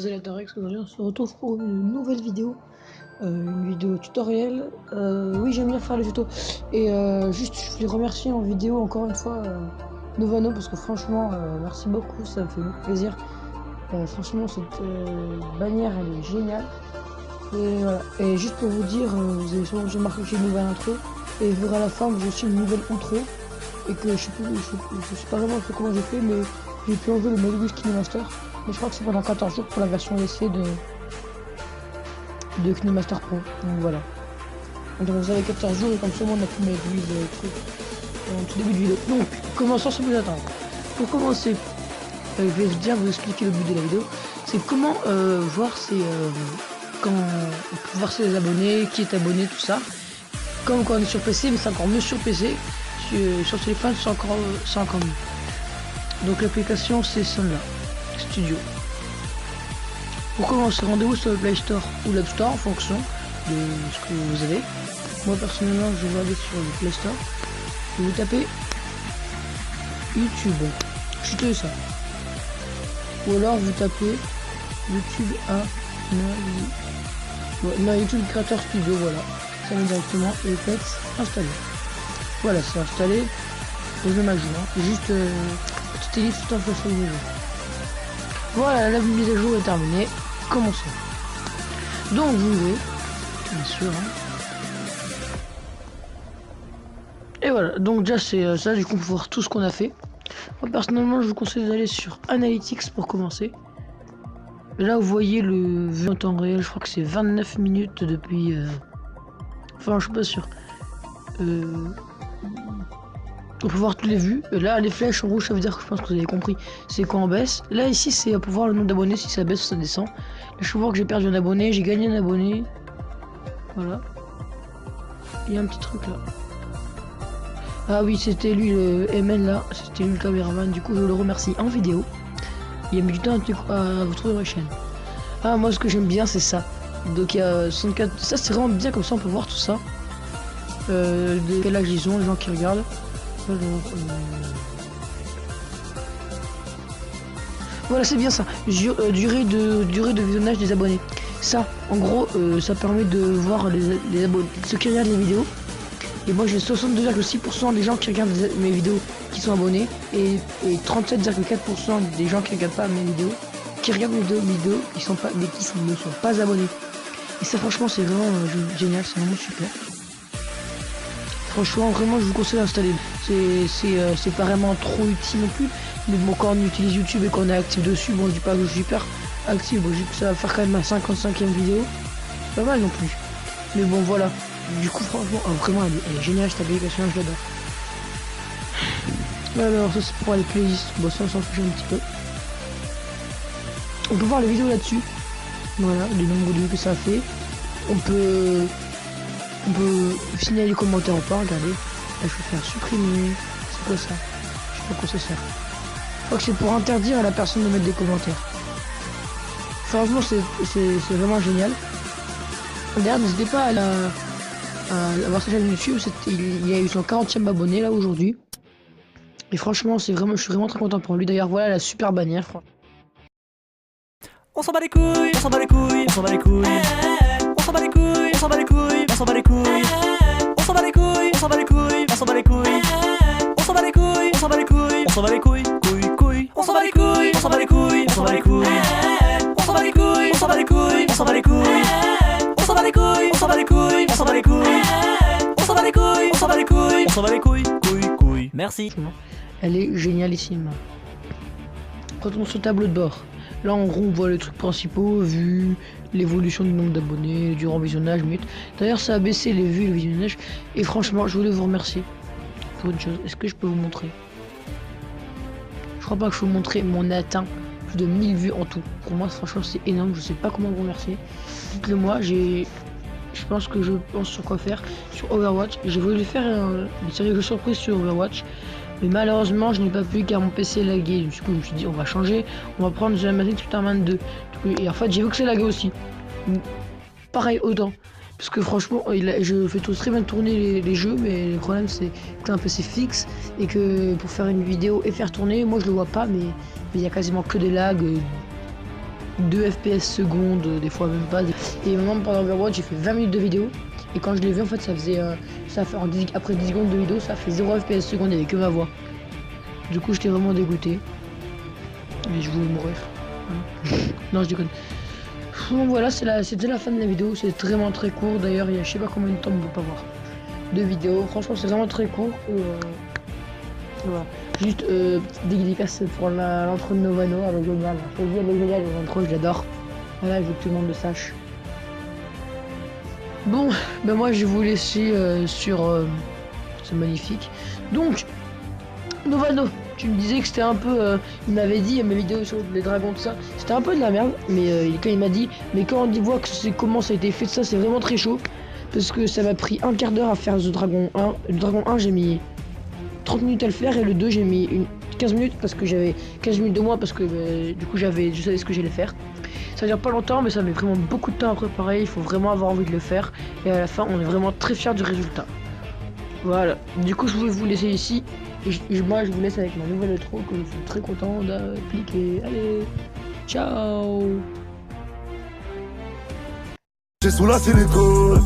c'est Zalatarex. Aujourd'hui on se retrouve pour une nouvelle vidéo, une vidéo tutoriel. Oui, j'aime bien faire les tutos. Et juste je voulais remercier en vidéo encore une fois Novano, parce que franchement merci beaucoup, ça me fait beaucoup plaisir. Franchement cette bannière elle est géniale. Et voilà. Et juste pour vous dire, vous avez sûrement déjà remarqué que j'ai une nouvelle intro, et vous verrez à la fin que j'ai aussi une nouvelle outro, et que je sais pas vraiment comment j'ai fait, mais j'ai pu enlever le mode KineMaster. Mais je crois que c'est pendant 14 jours pour la version essai de KineMaster Pro. Donc voilà. Donc vous avez 14 jours et comme ça on a pu mettre le truc en tout début de vidéo. Donc commençons sans plus attendre. Pour commencer, je vais déjà vous expliquer le but de la vidéo. C'est comment voir quand on peut voir ses abonnés, qui est abonné, tout ça. Comme quand on est sur PC, mais c'est encore mieux sur PC. Sur téléphone, c'est encore mieux. Donc l'application c'est celle-là, Studio. Pour commencer, rendez-vous sur le Play Store ou l'App Store en fonction de ce que vous avez. Moi personnellement, je vais aller sur le Play Store. Et vous tapez YouTube. Chutez ça. Ou alors vous tapez YouTube YouTube Creator Studio, voilà. Ça met directement et faites installer. Voilà, c'est installé. Je vais m'ajouter. Juste petite élite tout en fait le niveau. Voilà, la mise à jour est terminée. Commençons. Donc vous jouez, bien sûr. Hein. Et voilà, donc déjà c'est ça, du coup on peut voir tout ce qu'on a fait. Moi personnellement je vous conseille d'aller sur Analytics pour commencer. Là vous voyez le vue en temps réel, je crois que c'est 29 minutes depuis... Enfin je suis pas sûr. On peut voir toutes les vues. Et là les flèches en rouge ça veut dire que je pense que vous avez compris. C'est quand on baisse. Là ici c'est pour voir le nombre d'abonnés, si ça baisse ou ça descend. Là je peux voir que j'ai perdu un abonné, j'ai gagné un abonné. Voilà. Il y a un petit truc là. Ah oui, c'était lui le MN là, c'était lui le caméraman, du coup je le remercie en vidéo. Il a mis du temps à vous trouver ma chaîne. Ah moi ce que j'aime bien c'est ça. Donc il y a 64, ça c'est vraiment bien, comme ça on peut voir tout ça. De quel âge ils ont, les gens qui regardent. Voilà, c'est bien ça. Durée de visionnage des abonnés. Ça, en gros, ça permet de voir les abonnés, ceux qui regardent les vidéos. Et moi j'ai 62,6% des gens qui regardent mes vidéos qui sont abonnés et 37,4% des gens qui regardent pas mes vidéos, qui regardent mes vidéos qui sont pas, mais qui ne sont pas abonnés. Et ça franchement c'est vraiment génial, c'est vraiment super. Franchement vraiment je vous conseille d'installer. C'est pas vraiment trop utile non plus, mais bon quand on utilise YouTube et qu'on est actif dessus, bon je dis pas que je suis hyper actif, bon je dis que ça va faire quand même ma 55e vidéo, pas mal non plus. Mais bon voilà. Du coup franchement vraiment elle est géniale cette application, je l'adore. Alors ça c'est pour les playlists, bon ça on s'en fiche un petit peu. On peut voir les vidéos là-dessus. Voilà, le nombre de vues que ça fait. On peut signaler les commentaires ou pas, regardez. Là je vais faire supprimer. C'est quoi ça? Je sais pas quoi ça sert. Je crois que c'est pour interdire à la personne de mettre des commentaires. Franchement c'est vraiment génial. D'ailleurs n'hésitez pas à voir sa chaîne YouTube, il y a eu son 40e abonné là aujourd'hui. Et franchement je suis vraiment très content pour lui. D'ailleurs voilà la super bannière. On s'en bat les couilles, on s'en bat les couilles, on s'en bat les couilles. On s'en bat les couilles, on s'en bat les couilles, on s'en bat les couilles. On s'en bat les couilles, on s'en bat les couilles, on s'en bat les couilles. On s'en bat les couilles, on s'en bat les couilles, on s'en bat les couilles, couilles. On s'en bat les couilles, on s'en bat les couilles, on s'en bat les couilles. On s'en bat les couilles, on s'en bat les couilles, on s'en bat les couilles. On s'en bat les couilles, on s'en bat les couilles, on s'en bat les couilles. On s'en bat les couilles, on s'en bat les couilles, on s'en bat les couilles, couilles. Merci. Elle est génialissime. Retournons sur le tableau de bord. Là en gros on voit les trucs principaux, vues, l'évolution du nombre d'abonnés, durant visionnage, minutes. D'ailleurs ça a baissé les vues et le visionnage. Et franchement je voulais vous remercier pour une chose. Est-ce que je peux vous montrer? Je crois pas que je peux vous montrer, mais on a atteint plus de 1000 vues en tout. Pour moi franchement c'est énorme, je sais pas comment vous remercier. Dites-le moi, je pense sur quoi faire. Sur Overwatch, j'ai voulu faire une série de surprises sur Overwatch. Mais malheureusement je n'ai pas pu car mon PC est lagué. Du coup je me suis dit on va changer, on va prendre The Amazing Spider-Man 2. Et en fait j'ai vu que c'est lagué aussi. Pareil autant. Parce que franchement je fais très bien tourner les jeux, mais le problème c'est que un PC fixe et que pour faire une vidéo et faire tourner, moi je le vois pas, mais il y a quasiment que des lags. 2 FPS secondes, des fois même pas. Et même pendant Overwatch, j'ai fait 20 minutes de vidéo. Et quand je l'ai vu, en fait, ça faisait. Après 10 secondes de vidéo, ça fait 0 FPS seconde, il n'y avait que ma voix. Du coup, j'étais vraiment dégoûté. Et je voulais mourir. Voilà. Non, je déconne. Bon, voilà, c'était la fin de la vidéo. C'est vraiment très court. D'ailleurs, il y a je sais pas combien de temps, on ne peut pas voir. De vidéo. Franchement, c'est vraiment très court. Voilà. Juste petite dédicace pour l'entrée de Novano avec Génial. Je dis avec Génial, l'intro, je l'adore. Voilà, je veux que tout le monde le sache. Bon, ben moi je vais vous laisser sur c'est magnifique. Donc, Novano, tu me disais que c'était un peu. Il m'avait dit mes vidéos sur les dragons, tout ça, c'était un peu de la merde. Mais quand il m'a dit, mais quand on voit que comment ça a été fait, ça c'est vraiment très chaud. Parce que ça m'a pris un quart d'heure à faire The Dragon 1. Le Dragon 1, j'ai mis 30 minutes à le faire et le 2 j'ai mis 15 minutes parce que j'avais 15 minutes de moins parce que du coup je savais ce que j'allais faire. Ça dure pas longtemps mais ça met vraiment beaucoup de temps à préparer, il faut vraiment avoir envie de le faire et à la fin on est vraiment très fiers du résultat. Voilà, du coup je voulais vous laisser ici et moi je vous laisse avec ma nouvelle intro que je suis très content d'appliquer. Allez, ciao. J'ai sous la silicone.